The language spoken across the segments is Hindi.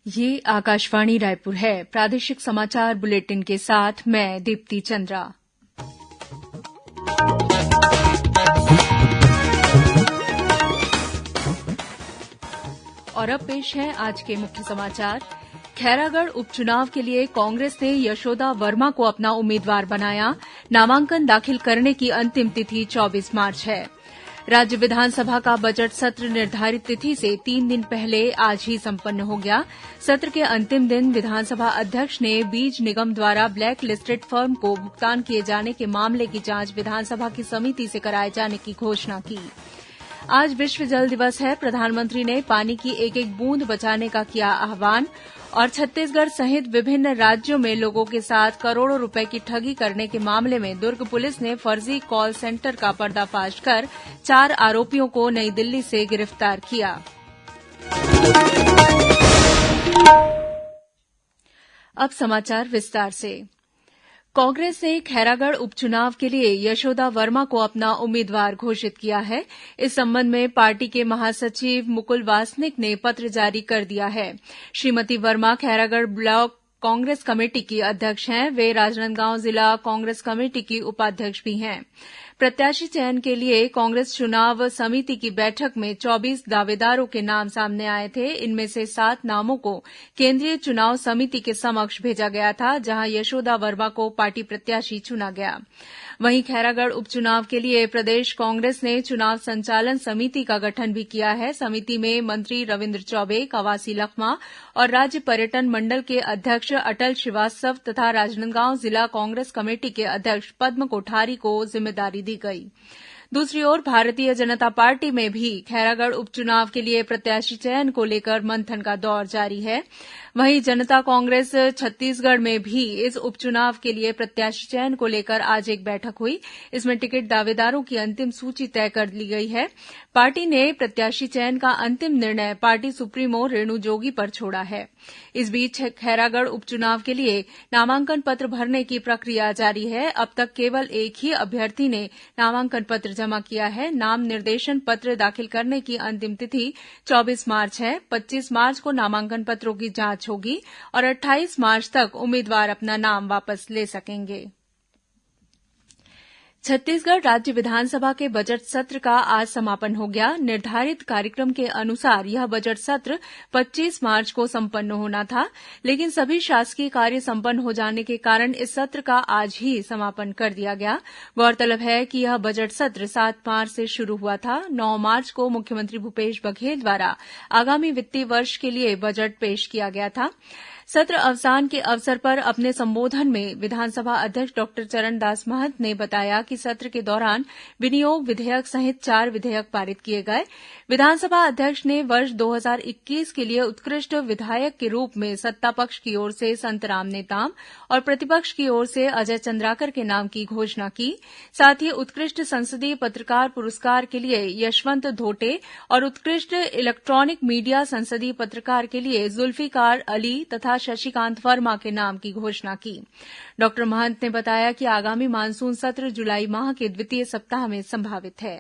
ये आकाशवाणी रायपुर है। प्रादेशिक समाचार बुलेटिन के साथ मैं दीप्ति चंद्रा। और अब पेश है आज के मुख्य समाचार। खैरागढ़ उपचुनाव के लिए कांग्रेस ने यशोदा वर्मा को अपना उम्मीदवार बनाया। नामांकन दाखिल करने की अंतिम तिथि 24 मार्च है। राज्य विधानसभा का बजट सत्र निर्धारित तिथि से 3 दिन पहले आज ही संपन्न हो गया। सत्र के अंतिम दिन विधानसभा अध्यक्ष ने बीज निगम द्वारा ब्लैक लिस्टेड फर्म को भुगतान किए जाने के मामले की जांच विधानसभा की समिति से कराए जाने की घोषणा की। आज विश्व जल दिवस है। प्रधानमंत्री ने पानी की एक एक बूंद बचाने का किया आह्वान। और छत्तीसगढ़ सहित विभिन्न राज्यों में लोगों के साथ करोड़ों रुपए की ठगी करने के मामले में दुर्ग पुलिस ने फर्जी कॉल सेंटर का पर्दाफाश कर 4 आरोपियों को नई दिल्ली से गिरफ्तार किया। अब समाचार विस्तार से। कांग्रेस ने खैरागढ़ उपचुनाव के लिए यशोदा वर्मा को अपना उम्मीदवार घोषित किया है। इस संबंध में पार्टी के महासचिव मुकुल वासनिक ने पत्र जारी कर दिया है। श्रीमती वर्मा खैरागढ़ ब्लॉक कांग्रेस कमेटी की अध्यक्ष हैं। वे राजनांदगांव जिला कांग्रेस कमेटी की उपाध्यक्ष भी हैं। प्रत्याशी चयन के लिए कांग्रेस चुनाव समिति की बैठक में 24 दावेदारों के नाम सामने आए थे। इनमें से 7 नामों को केंद्रीय चुनाव समिति के समक्ष भेजा गया था, जहां यशोदा वर्मा को पार्टी प्रत्याशी चुना गया। वहीं खैरागढ़ उपचुनाव के लिए प्रदेश कांग्रेस ने चुनाव संचालन समिति का गठन भी किया है। समिति में मंत्री रविन्द्र चौबे, कवासी लखमा और राज्य पर्यटन मंडल के अध्यक्ष अटल श्रीवास्तव तथा राजनांदगांव जिला कांग्रेस कमेटी के अध्यक्ष पद्म कोठारी को जिम्मेदारी दी गई। दूसरी ओर भारतीय जनता पार्टी में भी खैरागढ़ उपचुनाव के लिए प्रत्याशी चयन को लेकर मंथन का दौर जारी है। वहीं जनता कांग्रेस छत्तीसगढ़ में भी इस उपचुनाव के लिए प्रत्याशी चयन को लेकर आज एक बैठक हुई। इसमें टिकट दावेदारों की अंतिम सूची तय कर ली गई है। पार्टी ने प्रत्याशी चयन का अंतिम निर्णय पार्टी सुप्रीमो रेणु जोगी पर छोड़ा है। इस बीच खैरागढ़ उपचुनाव के लिए नामांकन पत्र भरने की प्रक्रिया जारी है। अब तक केवल एक ही अभ्यर्थी ने नामांकन पत्र जमा किया है। नाम निर्देशन पत्र दाखिल करने की अंतिम तिथि 24 मार्च है। 25 मार्च को नामांकन पत्रों की जांच होगी और 28 मार्च तक उम्मीदवार अपना नाम वापस ले सकेंगे। छत्तीसगढ़ राज्य विधानसभा के बजट सत्र का आज समापन हो गया। निर्धारित कार्यक्रम के अनुसार यह बजट सत्र 25 मार्च को संपन्न होना था, लेकिन सभी शासकीय कार्य संपन्न हो जाने के कारण इस सत्र का आज ही समापन कर दिया गया। गौरतलब है कि यह बजट सत्र 7 मार्च से शुरू हुआ था। 9 मार्च को मुख्यमंत्री भूपेश बघेल द्वारा आगामी वित्तीय वर्ष के लिए बजट पेश किया गया था। सत्र अवसान के अवसर पर अपने संबोधन में विधानसभा अध्यक्ष डॉक्टर चरणदास महंत ने बताया कि सत्र के दौरान विनियोग विधेयक सहित 4 विधेयक पारित किए गए। विधानसभा अध्यक्ष ने वर्ष 2021 के लिए उत्कृष्ट विधायक के रूप में सत्तापक्ष की ओर से संतराम नेताम और प्रतिपक्ष की ओर से अजय चंद्राकर के नाम की घोषणा की। साथ ही उत्कृष्ट संसदीय पत्रकार पुरस्कार के लिए यशवंत धोटे और उत्कृष्ट इलेक्ट्रॉनिक मीडिया संसदीय पत्रकार के लिए जुल्फिकार अली तथा शशिकांत वर्मा के नाम की घोषणा की। डॉक्टर महंत ने बताया कि आगामी मानसून सत्र जुलाई माह के द्वितीय सप्ताह में संभावित है।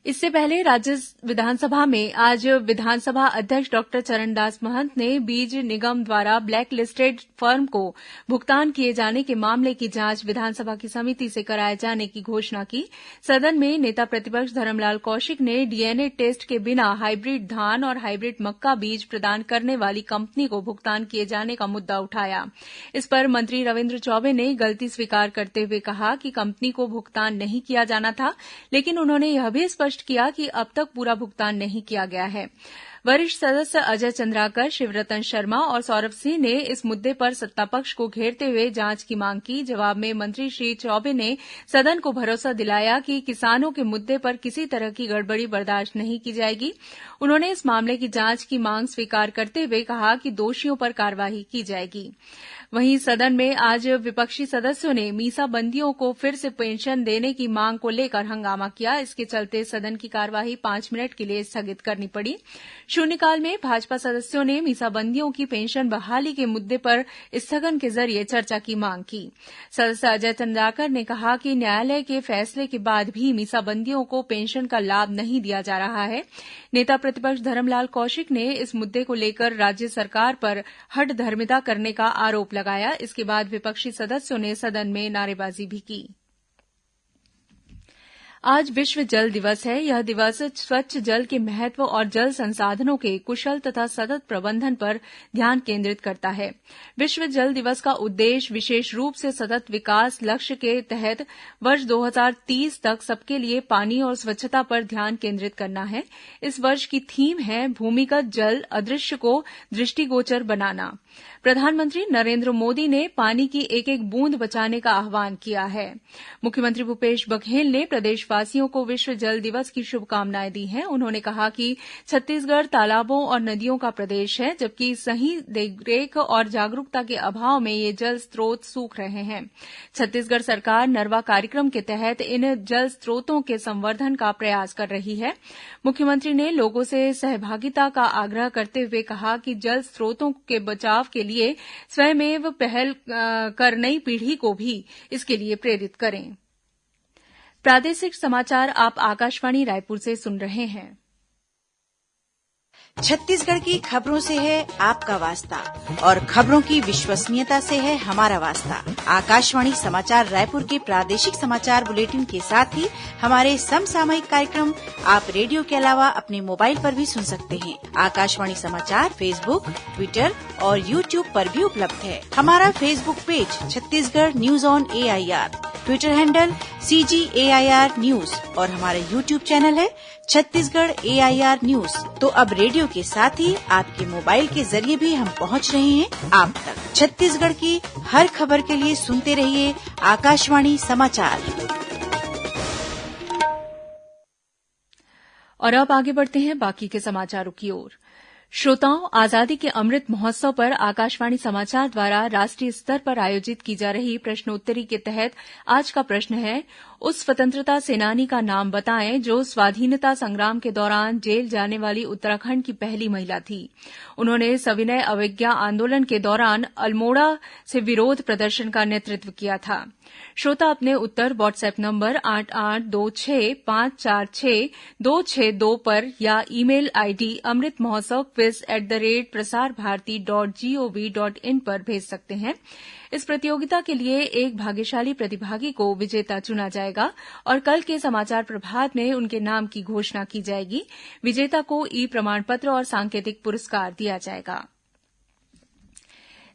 इससे पहले राज्य विधानसभा में आज विधानसभा अध्यक्ष डॉक्टर चरणदास महंत ने बीज निगम द्वारा ब्लैक लिस्टेड फर्म को भुगतान किए जाने के मामले की जांच विधानसभा की समिति से कराए जाने की घोषणा की। सदन में नेता प्रतिपक्ष धरमलाल कौशिक ने डीएनए टेस्ट के बिना हाइब्रिड धान और हाइब्रिड मक्का बीज प्रदान करने वाली कंपनी को भुगतान किए जाने का मुद्दा उठाया। इस पर मंत्री रविन्द्र चौबे ने गलती स्वीकार करते हुए कहा कि कंपनी को भुगतान नहीं किया जाना था, लेकिन उन्होंने यह भी स्पष्ट किया कि अब तक पूरा भुगतान नहीं किया गया है। वरिष्ठ सदस्य अजय चंद्राकर, शिवरतन शर्मा और सौरभ सिंह ने इस मुद्दे पर सत्तापक्ष को घेरते हुए जांच की मांग की। जवाब में मंत्री श्री चौबे ने सदन को भरोसा दिलाया कि किसानों के मुद्दे पर किसी तरह की गड़बड़ी बर्दाश्त नहीं की जाएगी। उन्होंने इस मामले की जांच की मांग स्वीकार करते हुए कहा कि दोषियों पर कार्रवाई की जाएगी। वहीं सदन में आज विपक्षी सदस्यों ने मीसाबंदियों को फिर से पेंशन देने की मांग को लेकर हंगामा किया। इसके चलते सदन की कार्यवाही 5 मिनट के लिए स्थगित करनी पड़ी। शून्यकाल में भाजपा सदस्यों ने मीसाबंदियों की पेंशन बहाली के मुद्दे पर स्थगन के जरिए चर्चा की मांग की। सदस्य अजय चंद्राकर ने कहा कि न्यायालय के फैसले के बाद भी मीसाबंदियों को पेंशन का लाभ नहीं दिया जा रहा है। नेता प्रतिपक्ष धरमलाल कौशिक ने इस मुद्दे को लेकर राज्य सरकार पर हठधर्मिता करने का आरोप लगाया। इसके बाद विपक्षी सदस्यों ने सदन में नारेबाजी भी की। आज विश्व जल दिवस है। यह दिवस स्वच्छ जल के महत्व और जल संसाधनों के कुशल तथा सतत प्रबंधन पर ध्यान केंद्रित करता है। विश्व जल दिवस का उद्देश्य विशेष रूप से सतत विकास लक्ष्य के तहत वर्ष 2030 तक सबके लिए पानी और स्वच्छता पर ध्यान केंद्रित करना है। इस वर्ष की थीम है भूमिगत जल अदृश्य को दृष्टिगोचर बनाना। प्रधानमंत्री नरेंद्र मोदी ने पानी की एक एक बूंद बचाने का आह्वान किया है। मुख्यमंत्री भूपेश बघेल ने प्रदेशवासियों को विश्व जल दिवस की शुभकामनाएं दी हैं। उन्होंने कहा कि छत्तीसगढ़ तालाबों और नदियों का प्रदेश है, जबकि सही देखरेख और जागरूकता के अभाव में ये जल स्रोत सूख रहे हैं। छत्तीसगढ़ सरकार नरवा कार्यक्रम के तहत इन जल स्रोतों के संवर्धन का प्रयास कर रही है। मुख्यमंत्री ने लोगों से सहभागिता का आग्रह करते हुए कहा कि जल स्रोतों के बचाव के लिए स्वयमेव पहल कर नई पीढ़ी को भी इसके लिए प्रेरित करें। प्रादेशिक समाचार आप आकाशवाणी रायपुर से सुन रहे हैं। छत्तीसगढ़ की खबरों से है आपका वास्ता और खबरों की विश्वसनीयता से है हमारा वास्ता। आकाशवाणी समाचार रायपुर के प्रादेशिक समाचार बुलेटिन के साथ ही हमारे समसामयिक कार्यक्रम आप रेडियो के अलावा अपने मोबाइल पर भी सुन सकते हैं। आकाशवाणी समाचार फेसबुक, ट्विटर और यूट्यूब पर भी उपलब्ध है। हमारा Facebook page Chhattisgarh news on AIR, Twitter handle CGAIR news और हमारा यूट्यूब चैनल है छत्तीसगढ़ AIR न्यूज। तो अब रेडियो के साथ ही आपके मोबाइल के जरिए भी हम पहुंच रहे हैं आप तक। छत्तीसगढ़ की हर खबर के लिए सुनते रहिए आकाशवाणी समाचार। और अब आगे बढ़ते हैं बाकी के समाचारों की ओर। श्रोताओं, आजादी के अमृत महोत्सव पर आकाशवाणी समाचार द्वारा राष्ट्रीय स्तर पर आयोजित की जा रही प्रश्नोत्तरी के तहत आज का प्रश्न है, उस स्वतंत्रता सेनानी का नाम बताएं जो स्वाधीनता संग्राम के दौरान जेल जाने वाली उत्तराखंड की पहली महिला थी। उन्होंने सविनय अवज्ञा आंदोलन के दौरान अल्मोड़ा से विरोध प्रदर्शन का नेतृत्व किया था। श्रोता अपने उत्तर व्हाट्सएप नंबर 8826546262 पर या ईमेल आईडी amritmahotsav@prasarbharati.gov.in पर भेज सकते हैं। इस प्रतियोगिता के लिए एक भाग्यशाली प्रतिभागी को विजेता चुना जाएगा और कल के समाचार प्रभात में उनके नाम की घोषणा की जाएगी। विजेता को ई प्रमाण पत्र और सांकेतिक पुरस्कार दिया जाएगा।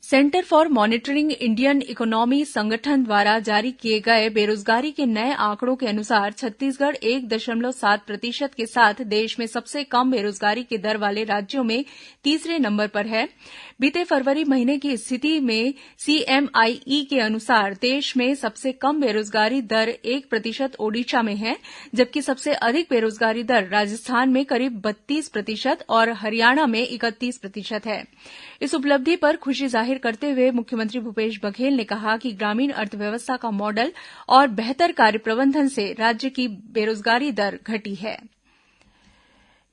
Centre for monitoring Indian economy संगठन द्वारा जारी किए गए बेरोजगारी के नए आंकड़ों के अनुसार छत्तीसगढ़ 1.7% के साथ देश में सबसे कम बेरोजगारी की दर वाले राज्यों में तीसरे नंबर पर है। बीते फरवरी महीने की स्थिति में CMIE के अनुसार देश में सबसे कम बेरोजगारी दर 1% ओडिशा में है, जबकि सबसे अधिक बेरोजगारी दर राजस्थान में करीब 32% और हरियाणा में 31% है। इस उपलब्धि पर खुशी जाहिर करते हुए मुख्यमंत्री भूपेश बघेल ने कहा कि ग्रामीण अर्थव्यवस्था का मॉडल और बेहतर कार्य प्रबंधन से राज्य की बेरोजगारी दर घटी है।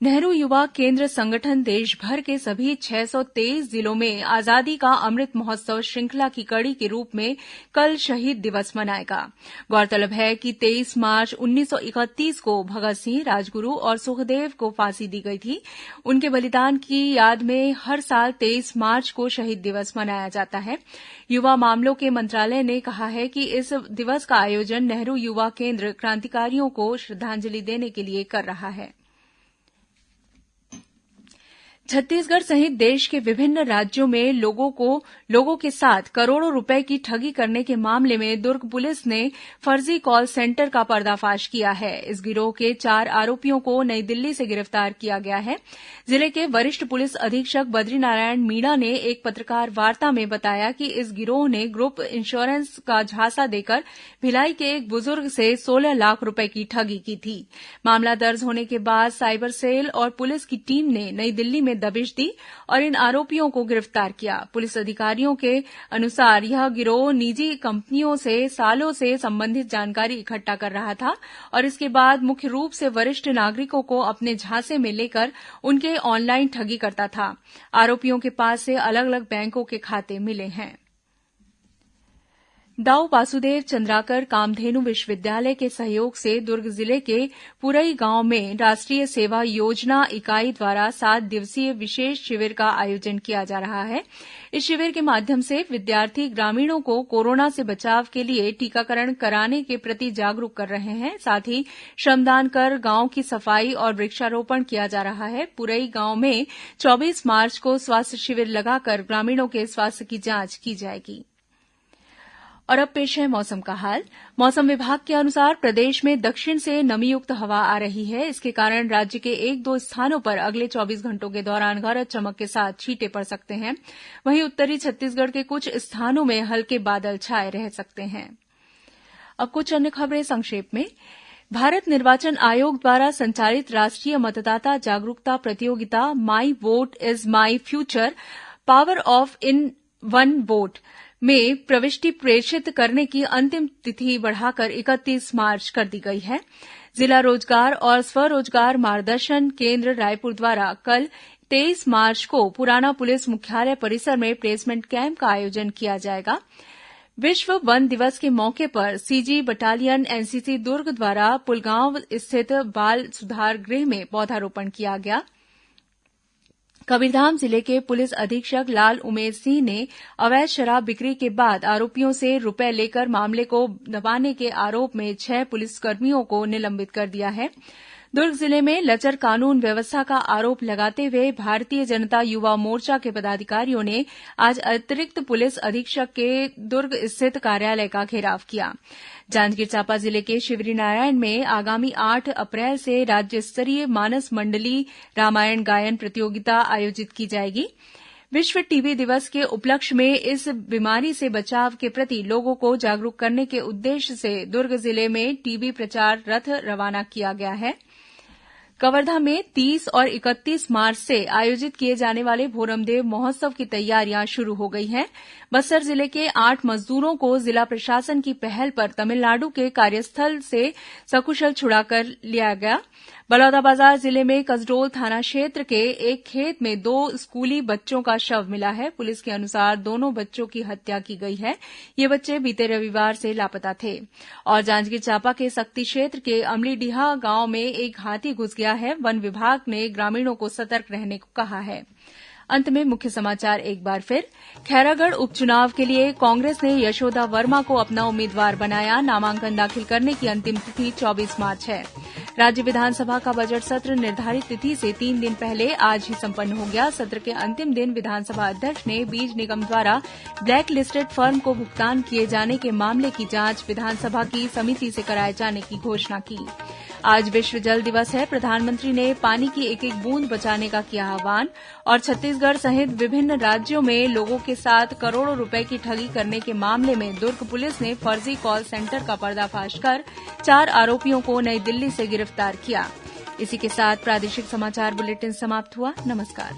नेहरू युवा केंद्र संगठन देशभर के सभी 623 जिलों में आजादी का अमृत महोत्सव श्रृंखला की कड़ी के रूप में कल शहीद दिवस मनाएगा। गौरतलब है कि 23 मार्च 1931 को भगत सिंह, राजगुरू और सुखदेव को फांसी दी गई थी। उनके बलिदान की याद में हर साल 23 मार्च को शहीद दिवस मनाया जाता है। युवा मामलों के मंत्रालय ने कहा है कि इस दिवस का आयोजन नेहरू युवा केंद्र क्रांतिकारियों को श्रद्धांजलि देने के लिए कर रहा है। छत्तीसगढ़ सहित देश के विभिन्न राज्यों में लोगों के साथ करोड़ों रुपए की ठगी करने के मामले में दुर्ग पुलिस ने फर्जी कॉल सेंटर का पर्दाफाश किया है। इस गिरोह के 4 आरोपियों को नई दिल्ली से गिरफ्तार किया गया है। जिले के वरिष्ठ पुलिस अधीक्षक बद्रीनारायण मीणा ने एक पत्रकार वार्ता में बताया कि इस गिरोह ने ग्रुप इंश्योरेंस का झांसा देकर भिलाई के एक बुजुर्ग से 16 लाख रुपए की ठगी की थी। मामला दर्ज होने के बाद साइबर सेल और पुलिस की टीम ने नई दिल्ली में में दबिश दी और इन आरोपियों को गिरफ्तार किया। पुलिस अधिकारियों के अनुसार यह गिरोह निजी कंपनियों से सालों से संबंधित जानकारी इकट्ठा कर रहा था और इसके बाद मुख्य रूप से वरिष्ठ नागरिकों को अपने झांसे में लेकर उनके ऑनलाइन ठगी करता था। आरोपियों के पास से अलग अलग बैंकों के खाते मिले हैं। दाऊ वासुदेव चंद्राकर कामधेनु विश्वविद्यालय के सहयोग से दुर्ग जिले के पुरई गांव में राष्ट्रीय सेवा योजना इकाई द्वारा 7 दिवसीय विशेष शिविर का आयोजन किया जा रहा है। इस शिविर के माध्यम से विद्यार्थी ग्रामीणों को कोरोना से बचाव के लिए टीकाकरण कराने के प्रति जागरूक कर रहे हैं। साथ ही श्रमदान कर गांव की सफाई और वृक्षारोपण किया जा रहा है। पुरई गांव में 24 मार्च को स्वास्थ्य शिविर लगाकर ग्रामीणों के स्वास्थ्य की जांच की जाएगी। और अब पेश है मौसम का हाल। मौसम विभाग के अनुसार प्रदेश में दक्षिण से नमीयुक्त हवा आ रही है। इसके कारण राज्य के 1-2 स्थानों पर अगले 24 घंटों के दौरान गरज चमक के साथ छींटे पड़ सकते हैं। वहीं उत्तरी छत्तीसगढ़ के कुछ स्थानों में हल्के बादल छाए रह सकते हैं। अब कुछ अन्य खबरें संक्षेप में। भारत निर्वाचन आयोग द्वारा संचालित राष्ट्रीय मतदाता जागरूकता प्रतियोगिता माई vote is my future power of in one vote में प्रविष्टि प्रेषित करने की अंतिम तिथि बढ़ाकर 31 मार्च कर दी गई है। जिला रोजगार और स्वरोजगार मार्गदर्शन केंद्र रायपुर द्वारा कल 23 मार्च को पुराना पुलिस मुख्यालय परिसर में प्लेसमेंट कैंप का आयोजन किया जाएगा। विश्व वन दिवस के मौके पर सीजी बटालियन एनसीसी दुर्ग द्वारा पुलगांव स्थित बाल सुधार गृह में पौधारोपण किया गया। कबीरधाम जिले के पुलिस अधीक्षक लाल उमेद सिंह ने अवैध शराब बिक्री के बाद आरोपियों से रुपए लेकर मामले को दबाने के आरोप में 6 पुलिसकर्मियों को निलंबित कर दिया है। दुर्ग जिले में लचर कानून व्यवस्था का आरोप लगाते हुए भारतीय जनता युवा मोर्चा के पदाधिकारियों ने आज अतिरिक्त पुलिस अधीक्षक के दुर्ग स्थित कार्यालय का घेराव किया। जांजगीर चांपा जिले के शिवरीनारायण में आगामी 8 अप्रैल से राज्य स्तरीय मानस मंडली रामायण गायन प्रतियोगिता आयोजित की जाएगी। विश्व टीबी दिवस के उपलक्ष्य में इस बीमारी से बचाव के प्रति लोगों को जागरूक करने के उद्देश्य से दुर्ग जिले में टीबी प्रचार रथ रवाना किया गया है। कवर्धा में 30 और 31 मार्च से आयोजित किए जाने वाले भोरमदेव महोत्सव की तैयारियां शुरू हो गई हैं। बस्तर जिले के 8 मजदूरों को जिला प्रशासन की पहल पर तमिलनाडु के कार्यस्थल से सकुशल छुड़ाकर लिया गया। बलौदाबाजार जिले में कसडोल थाना क्षेत्र के एक खेत में 2 स्कूली बच्चों का शव मिला है। पुलिस के अनुसार दोनों बच्चों की हत्या की गई है। ये बच्चे बीते रविवार से लापता थे। और जांजगीर चांपा के सक्ती क्षेत्र के अमलीडीहा गांव में एक हाथी घुस गया है। वन विभाग ने ग्रामीणों को सतर्क रहने को कहा है। अंत में मुख्य समाचार एक बार फिर। खैरागढ़ उपचुनाव के लिए कांग्रेस ने यशोदा वर्मा को अपना उम्मीदवार बनाया। नामांकन दाखिल करने की अंतिम तिथि 24 मार्च है। राज्य विधानसभा का बजट सत्र निर्धारित तिथि से 3 दिन पहले आज ही संपन्न हो गया। सत्र के अंतिम दिन विधानसभा अध्यक्ष ने बीज निगम द्वारा ब्लैक लिस्टेड फर्म को भुगतान किए जाने के मामले की जांच विधानसभा की समिति से कराए जाने की घोषणा की। आज विश्व जल दिवस है। प्रधानमंत्री ने पानी की एक एक बूंद बचाने का किया आह्वान। और छत्तीसगढ़ सहित विभिन्न राज्यों में लोगों के साथ करोड़ों रुपए की ठगी करने के मामले में दुर्ग पुलिस ने फर्जी कॉल सेंटर का पर्दाफाश कर 4 आरोपियों को नई दिल्ली से गिरफ्तार किया। इसी के साथ प्रादेशिक समाचार बुलेटिन समाप्त हुआ। नमस्कार।